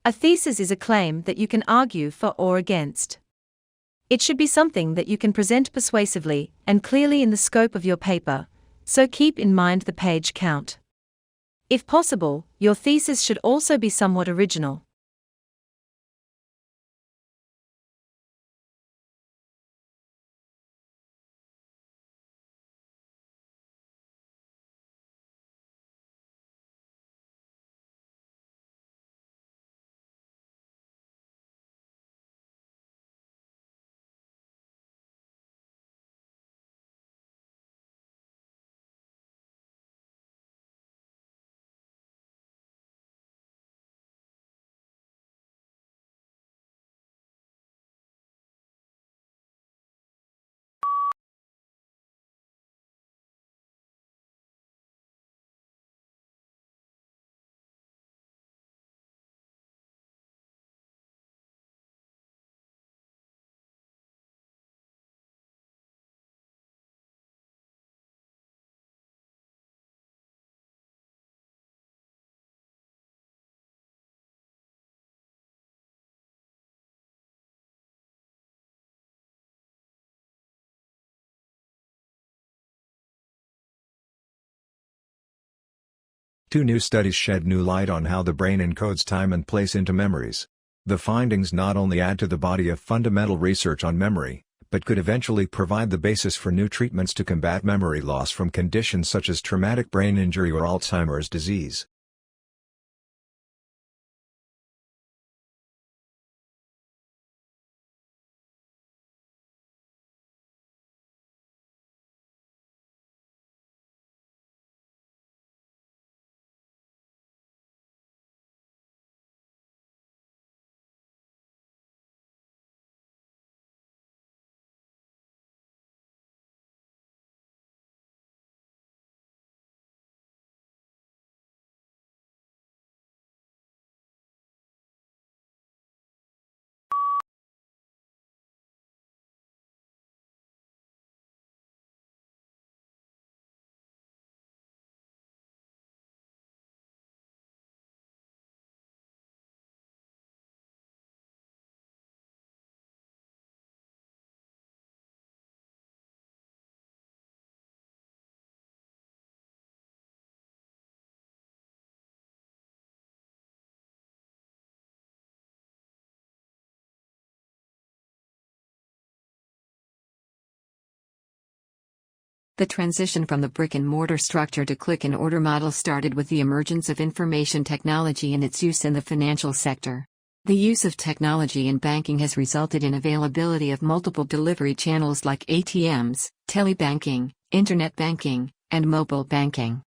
A thesis is a claim that you can argue for or against. It should be something that you can present persuasively and clearly in the scope of your paper, so keep in mind the page count. If possible, your thesis should also be somewhat original. Two new studies shed new light on how the brain encodes time and place into memories. The findings not only add to the body of fundamental research on memory, but could eventually provide the basis for new treatments to combat memory loss from conditions such as traumatic brain injury or Alzheimer's disease. The transition from the brick-and-mortar structure to click-and-order model started with the emergence of information technology and its use in the financial sector. The use of technology in banking has resulted in availability of multiple delivery channels like ATMs, telebanking, internet banking, and mobile banking.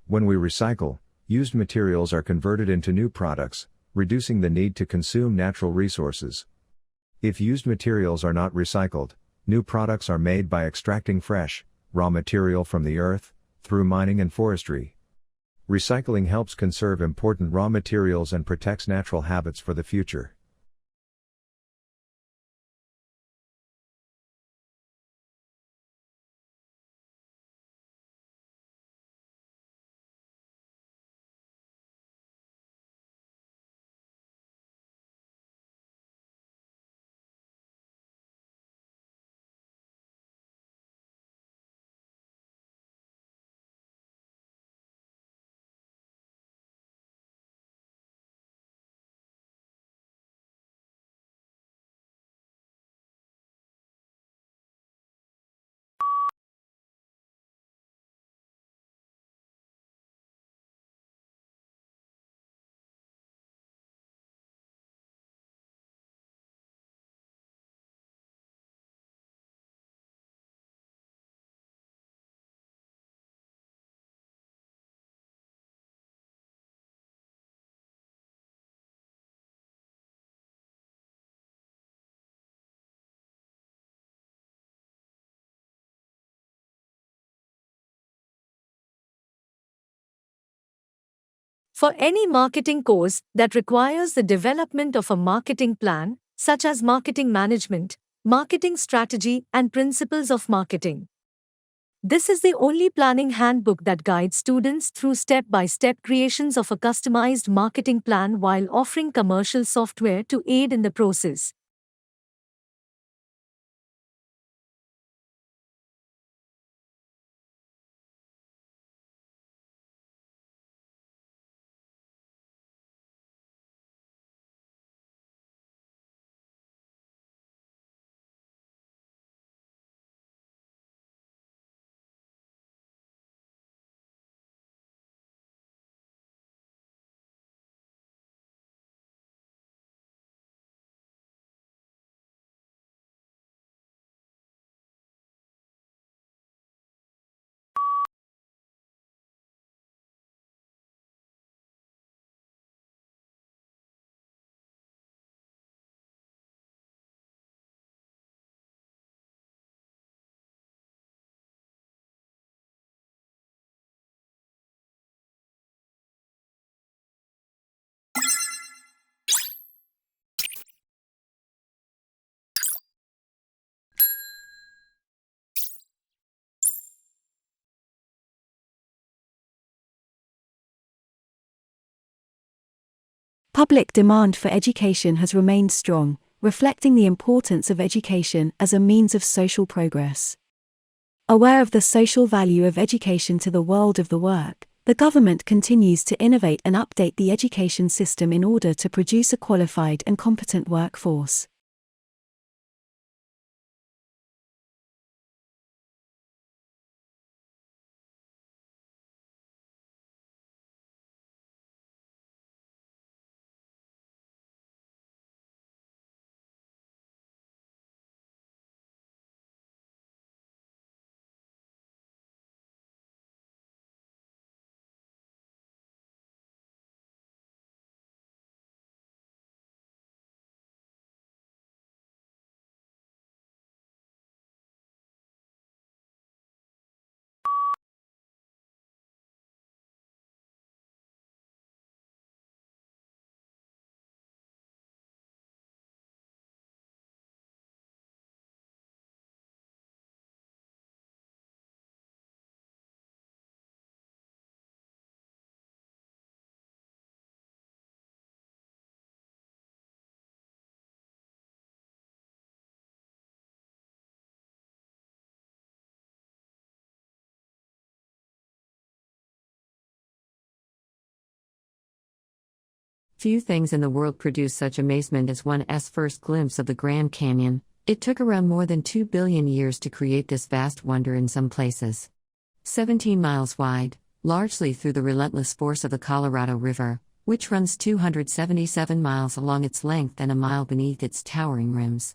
When we recycle, used materials are converted into new products, reducing the need to consume natural resources. If used materials are not recycled, new products are made by extracting fresh, raw material from the earth, through mining and forestry. Recycling helps conserve important raw materials and protects natural habits for the future. For any marketing course that requires the development of a marketing plan, such as marketing management, marketing strategy, and principles of marketing. This is the only planning handbook that guides students through step-by-step creations of a customized marketing plan while offering commercial software to aid in the process. Public demand for education has remained strong, reflecting the importance of education as a means of social progress. Aware of the social value of education to the world of the work, the government continues to innovate and update the education system in order to produce a qualified and competent workforce. Few things in the world produce such amazement as one's first glimpse of the Grand Canyon. It took around more than 2 billion years to create this vast wonder in some places. 17 miles wide, largely through the relentless force of the Colorado River, which runs 277 miles along its length and a mile beneath its towering rims.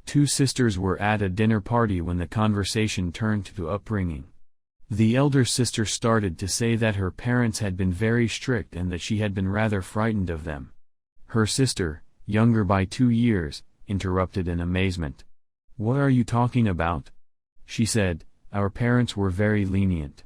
Two sisters were at a dinner party when the conversation turned to upbringing. The elder sister started to say that her parents had been very strict and that she had been rather frightened of them. Her sister, younger by 2 years, interrupted in amazement. "What are you talking about?" She said, "Our parents were very lenient.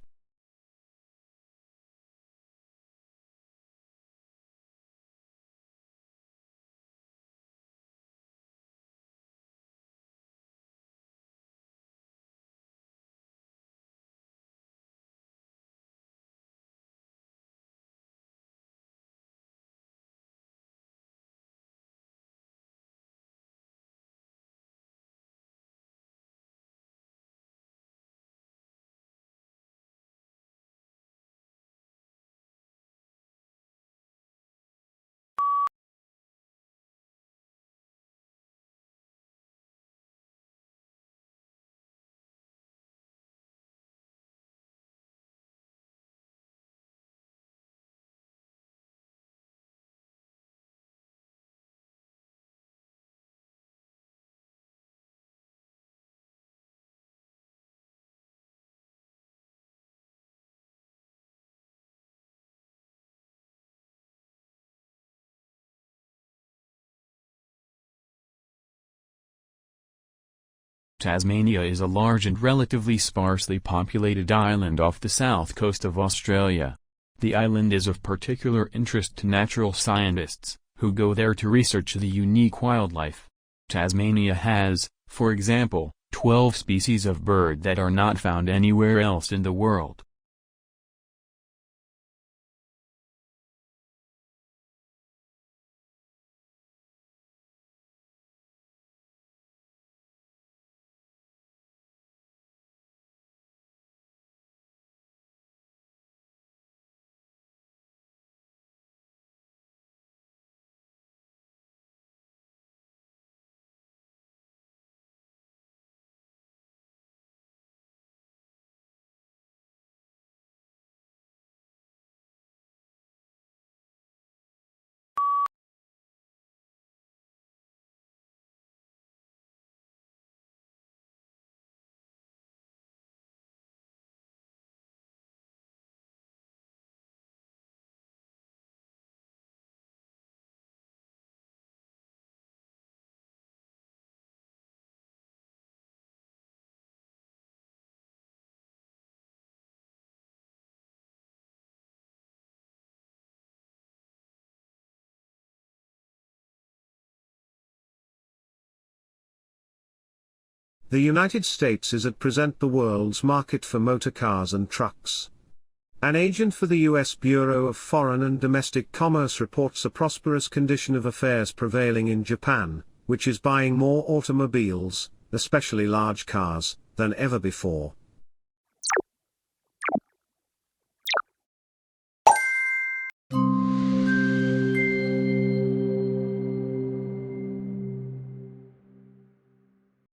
Tasmania is a large and relatively sparsely populated island off the south coast of Australia. The island is of particular interest to natural scientists, who go there to research the unique wildlife. Tasmania has, for example, 12 species of bird that are not found anywhere else in the world. The United States is at present the world's market for motor cars and trucks. An agent for the U.S. Bureau of Foreign and Domestic Commerce reports a prosperous condition of affairs prevailing in Japan, which is buying more automobiles, especially large cars, than ever before.